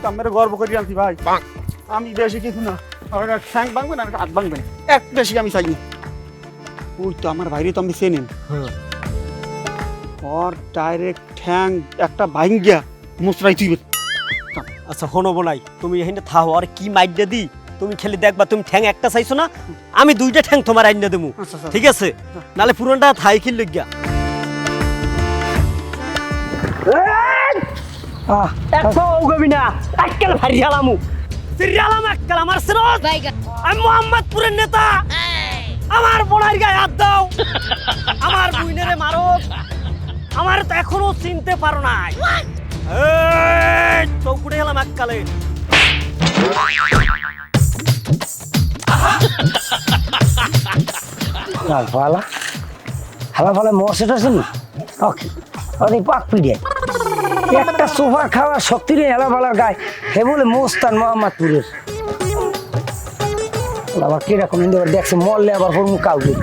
তো আমার গর্ব করে আনছি ভাই। আমি বেশি কিছু না, আমার ঠ্যাং ভাঙবে না, হাত ভাঙবে না, এক বেশি আমি চাইনি। ওই তো আমার ভাইরে তো আমি চেনেন, ওর ডাইরেক্ট ঠ্যাং একটা ভাঙ্গিয়া মুচড়াই তুই। আচ্ছা হনব নাই, তুমি এখানে থাও আর কি মাইডা দি, তুমি খেলে দেখবা তুমি ঠ্যাং একটা চাইছো না, আমি দুইটা ঠ্যাং তোমার আইনা দেবো, ঠিক আছে? নালে পুরনটা থাই কি লইগা দেখো ওগবি না আজকাল ভারিয়ালামু সিরিয়ালাম আজকাল আমার সিরত আমি মোহাম্মদপুরের নেতা, আমার বোনের গায়ে হাত দাও, আমার বুইনেরে মারো, আমার তো এখনো চিনতে পারো নাই। এই চৌকুড়ে গেলাম এককালে। ফালা হালা ফালা মশাটা শুনি ওকে ওই পাক পিড়ে একটা সোফা খাওয়া শক্তি নেই হেলা ফালার গায়ে, হে বলে মোস্তান মোহাম্মদপুরের। আবার কিরকম দেখছে মরলে আবার ফোন কাউকে